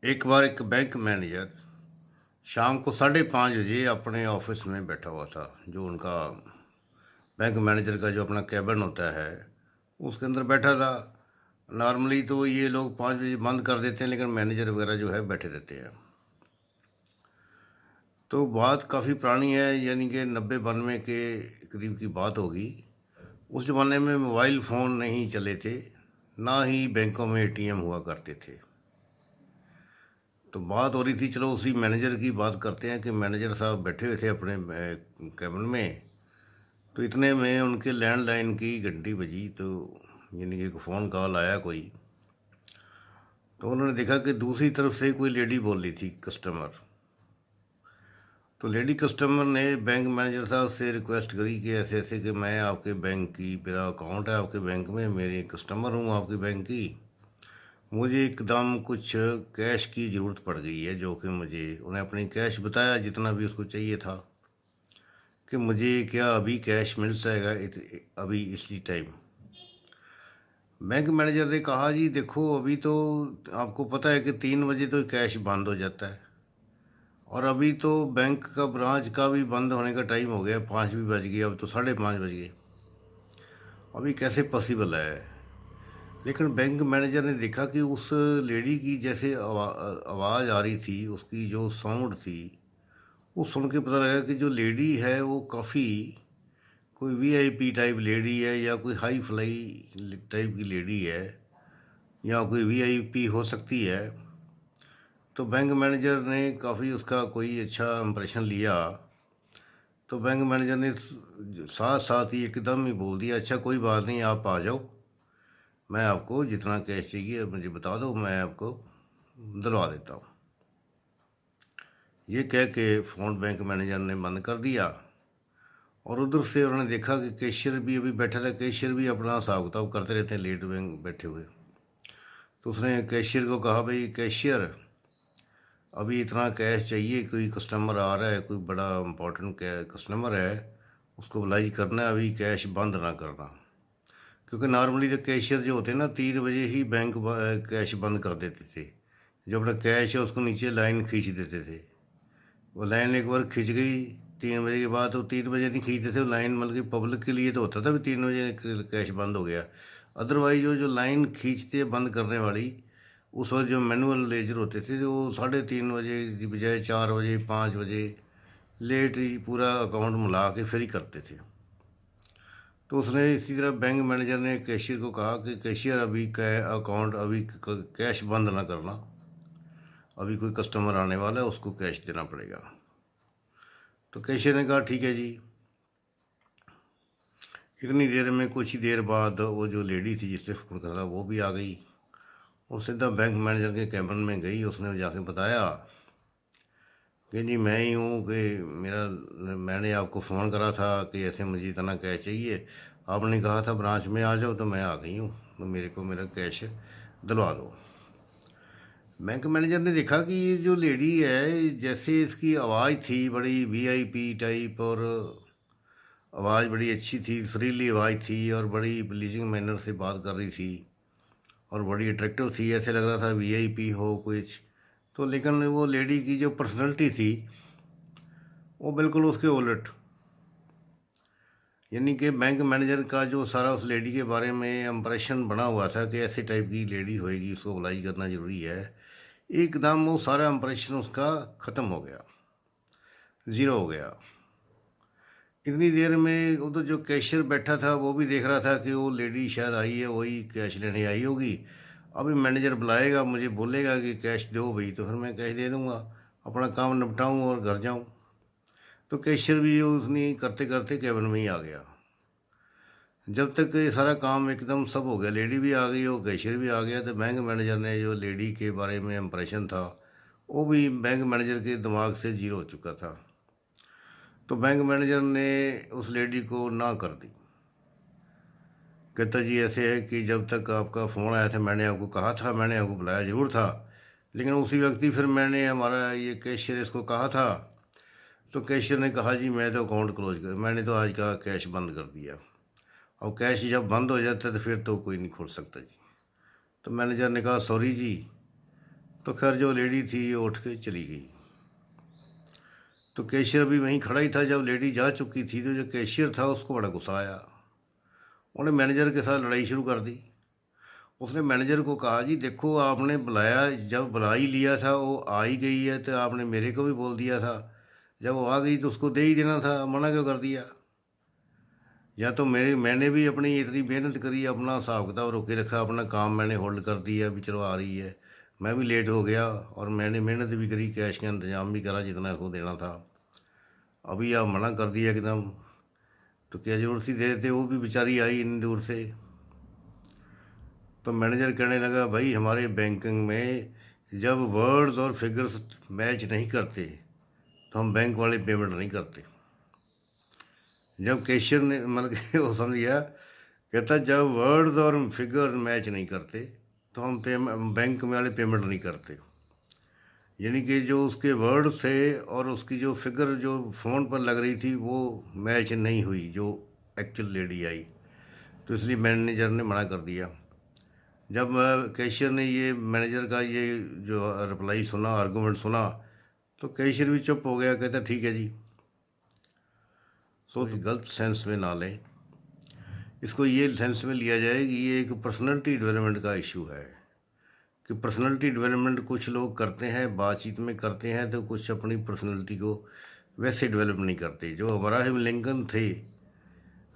एक बार एक bank manager शाम को 5:30 बजे अपने ऑफिस में बैठा हुआ था। जो उनका बैंक मैनेजर का जो अपना कैबिन होता है उसके अंदर बैठा था। नॉर्मली तो ये लोग 5 बजे बंद कर देते हैं, लेकिन मैनेजर वगैरह जो है बैठे रहते हैं। तो बात काफ़ी पुरानी है, यानी कि 90-92 के करीब की बात होगी। उस ज़माने में मोबाइल फ़ोन नहीं चले थे, ना ही बैंकों में एटीएम हुआ करते थे। तो बात हो रही थी, चलो उसी मैनेजर की बात करते हैं कि मैनेजर साहब बैठे हुए थे अपने कैबिन में। तो इतने में उनके लैंडलाइन की घंटी बजी, तो यानी कि एक फ़ोन कॉल आया कोई। तो उन्होंने देखा कि दूसरी तरफ से कोई लेडी बोल रही थी, कस्टमर। तो लेडी कस्टमर ने बैंक मैनेजर साहब से रिक्वेस्ट करी कि ऐसे ऐसे कि मैं आपके बैंक की, मेरा अकाउंट है आपके बैंक में, मेरे कस्टमर हूँ आपके बैंक की, मुझे एकदम कुछ कैश की ज़रूरत पड़ गई है। जो कि मुझे उन्हें अपनी कैश बताया जितना भी उसको चाहिए था, कि मुझे क्या अभी कैश मिल जाएगा अभी इसी टाइम। बैंक मैनेजर ने कहा, जी देखो अभी तो आपको पता है कि 3 बजे तो कैश बंद हो जाता है, और अभी तो बैंक का ब्रांच का भी बंद होने का टाइम हो गया, 5 भी बज गए, अब तो 5:30 बज गए, अभी कैसे पॉसिबल है। लेकिन बैंक मैनेजर ने देखा कि उस लेडी की जैसे आवाज़ आ रही थी, उसकी जो साउंड थी, वो सुन के पता लगा कि जो लेडी है वो काफ़ी कोई वीआईपी टाइप लेडी है, या कोई हाई फ्लाई टाइप की लेडी है, या कोई वीआईपी हो सकती है। तो बैंक मैनेजर ने काफ़ी उसका कोई अच्छा इंप्रेशन लिया। तो बैंक मैनेजर ने साथ साथ ही एकदम ही बोल दिया, अच्छा कोई बात नहीं, आप आ जाओ, मैं आपको जितना कैश चाहिए मुझे बता दो, मैं आपको दिलवा देता हूँ। ये कह के फ़ोन बैंक मैनेजर ने बंद कर दिया। और उधर से उन्होंने देखा कि कैशियर भी अभी बैठा था। कैशियर भी अपना हिसाब किताब करते रहते हैं लेट बैंक बैठे हुए। तो उसने कैशियर को कहा, भाई कैशियर, अभी इतना कैश चाहिए, कोई कस्टमर आ रहा है, कोई बड़ा इम्पोर्टेंट कस्टमर है, उसको बुलाई करना है, अभी कैश बंद ना करना। क्योंकि नॉर्मली तो कैशियर जो होते हैं ना, 3 बजे ही बैंक कैश बंद कर देते थे। जो अपना कैश है उसको नीचे लाइन खींच देते थे। वो लाइन एक बार खिंच गई 3 बजे के बाद, तो 3 बजे नहीं खींचते थे वो लाइन, मतलब कि पब्लिक के लिए तो होता था भी 3 बजे कैश बंद हो गया। अदरवाइज जो जो लाइन खींचते बंद करने वाली, उस वक्त जो मैनुअल लेजर होते थे, जो 3:30 बजे की बजाय 4 बजे 5 बजे लेट ही पूरा अकाउंट मिला के फिर ही करते थे। तो उसने इसी तरह बैंक मैनेजर ने कैशियर को कहा कि कैशियर, अभी अकाउंट अभी कैश बंद ना करना, अभी कोई कस्टमर आने वाला है, उसको कैश देना पड़ेगा। तो कैशियर ने कहा, ठीक है जी। इतनी देर में, कुछ ही देर बाद, वो जो लेडी थी जिससे फ़ोन करा था वो भी आ गई। वो सीधा बैंक मैनेजर के कैबिन में गई। उसने जाके बताया कि जी मैं ही हूँ, कि मैंने आपको फ़ोन करा था कि ऐसे मुझे इतना कैश चाहिए, आपने कहा था ब्रांच में आ जाओ, तो मैं आ गई हूँ, तो मेरे को मेरा कैश दिलवा दो। बैंक मैनेजर ने देखा कि ये जो लेडी है, जैसे इसकी आवाज़ थी बड़ी वीआईपी टाइप, और आवाज़ बड़ी अच्छी थी, सुरीली आवाज़ थी, और बड़ी प्लीजिंग मैनर से बात कर रही थी, और बड़ी अट्रैक्टिव थी, ऐसे लग रहा था वीआईपी हो कुछ। तो लेकिन वो लेडी की जो पर्सनैलिटी थी वो बिल्कुल उसके उलट। यानी कि बैंक मैनेजर का जो सारा उस लेडी के बारे में इम्प्रेशन बना हुआ था कि ऐसे टाइप की लेडी होएगी, उसको अप्लाई करना ज़रूरी है, एकदम वो सारा इम्प्रेशन उसका ख़त्म हो गया, ज़ीरो हो गया। इतनी देर में उधर जो कैशियर बैठा था वो भी देख रहा था कि वो लेडी शायद आई है, वही कैश लेने आई होगी। अभी मैनेजर बुलाएगा, मुझे बोलेगा कि कैश दो भाई, तो फिर मैं कैश दे दूँगा, अपना काम निपटाऊँ और घर जाऊँ। तो कैशियर भी उसने करते करते केबिन में ही आ गया। जब तक ये सारा काम एकदम सब हो गया, लेडी भी आ गई और कैशियर भी आ गया, तो बैंक मैनेजर ने जो लेडी के बारे में इम्प्रेशन था वो भी बैंक मैनेजर के दिमाग से जीरो हो चुका था। तो बैंक मैनेजर ने उस लेडी को ना कर दी। कहता, जी ऐसे है कि जब तक आपका फ़ोन आया था मैंने आपको कहा था, मैंने आपको बुलाया ज़रूर था, लेकिन उसी वक्त ही फिर मैंने हमारा ये कैशियर इसको कहा था। तो कैशियर ने कहा, जी मैं तो अकाउंट क्लोज कर, मैंने तो आज का कैश बंद कर दिया। और कैश जब बंद हो जाता है तो फिर तो कोई नहीं खोल सकता जी। तो मैनेजर ने कहा, सॉरी जी, तो खैर जो लेडी थी वो उठ के चली गई। तो कैशियर भी वहीं खड़ा ही था। जब लेडी जा चुकी थी तो जो कैशियर था उसको बड़ा गुस्सा आया। उन्हें मैनेजर के साथ लड़ाई शुरू कर दी। उसने मैनेजर को कहा, जी देखो आपने बुलाया, जब बुला ही लिया था, वो आ ही गई है तो आपने मेरे को भी बोल दिया था, जब वो आ गई तो उसको दे ही देना था, मना क्यों कर दिया? या तो मैंने भी अपनी इतनी मेहनत करी, अपना हिसाब किताब रोके रखा, अपना काम मैंने होल्ड कर दिया, अभी चलो आ रही है, मैं भी लेट हो गया और मैंने मेहनत भी करी, कैश का इंतजाम भी करा जितना इसको देना था, अभी आप मना कर दिया एकदम, तो क्या ज़रूरत थी दे देते? वो भी बेचारी आई इतनी दूर से। तो मैनेजर कहने लगा, भाई हमारे बैंकिंग में जब वर्ड्स और फिगर्स मैच नहीं करते तो हम बैंक वाले पेमेंट नहीं करते। जब कैशियर ने मतलब कि वो समझ गया, कहता जब वर्ड्स और फिगर मैच नहीं करते तो हम बैंक में वाले पेमेंट नहीं करते। यानी कि जो उसके वर्ड थे और उसकी जो फिगर जो फ़ोन पर लग रही थी वो मैच नहीं हुई, जो एक्चुअल लेडी आई, तो इसलिए मैनेजर ने मना कर दिया। जब कैशियर ने ये मैनेजर का ये जो रिप्लाई सुना, आर्गूमेंट सुना, तो कैशियर भी चुप हो गया। कहता ठीक है जी। सो गलत सेंस में ना लें इसको, ये सेंस में लिया जाए कि ये एक पर्सनैलिटी डेवलपमेंट का इशू है, कि पर्सनैलिटी डेवलपमेंट कुछ लोग करते हैं, बातचीत में करते हैं, तो कुछ अपनी पर्सनैलिटी को वैसे डेवलप नहीं करते। जो अब्राहम लिंकन थे,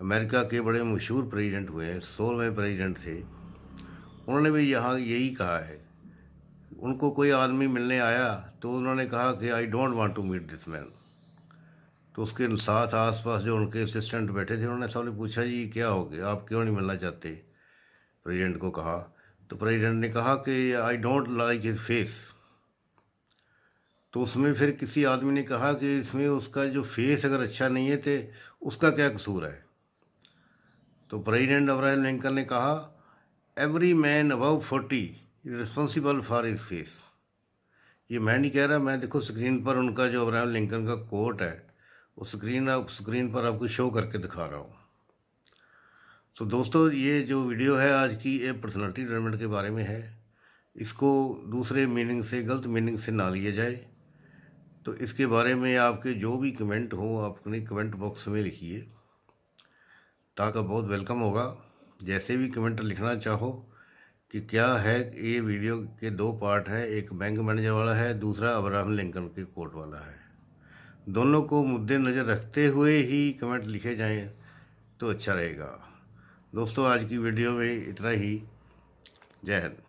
अमेरिका के बड़े मशहूर प्रेसिडेंट हुए हैं, 16वें प्रेसिडेंट थे, उन्होंने भी यहाँ यही कहा है। उनको कोई आदमी मिलने आया तो उन्होंने कहा कि I don't want to meet this man. तो उसके साथ आसपास जो उनके असिस्टेंट बैठे थे, उन्होंने सबने पूछा, जी क्या हो गया, आप क्यों नहीं मिलना चाहते? प्रेसिडेंट को कहा। तो प्रेसिडेंट ने कहा कि I don't like his face. तो उसमें फिर किसी आदमी ने कहा कि इसमें उसका जो फेस अगर अच्छा नहीं है तो उसका क्या कसूर है? तो प्रेसिडेंट अब्राहम लिंकन ने कहा, every man above 40 is responsible for his face. ये मैं नहीं कह रहा, मैं देखो स्क्रीन पर उनका जो अब्राहम लिंकन का कोट है वो स्क्रीन पर आपको शो करके दिखा रहा हूँ। तो दोस्तों, ये जो वीडियो है आज की, ये पर्सनैलिटी डेवलपमेंट के बारे में है। इसको दूसरे मीनिंग से, गलत मीनिंग से ना लिया जाए। तो इसके बारे में आपके जो भी कमेंट हो, आप अपने कमेंट बॉक्स में लिखिए, ताकि बहुत वेलकम होगा। जैसे भी कमेंट लिखना चाहो कि क्या है, ये वीडियो के दो पार्ट है, एक बैंक मैनेजर वाला है, दूसरा अब्राहम लिंकन के कोट वाला है। दोनों को मुद्दे नज़र रखते हुए ही कमेंट लिखे जाएं तो अच्छा रहेगा। दोस्तों, आज की वीडियो में इतना ही। जय हिंद।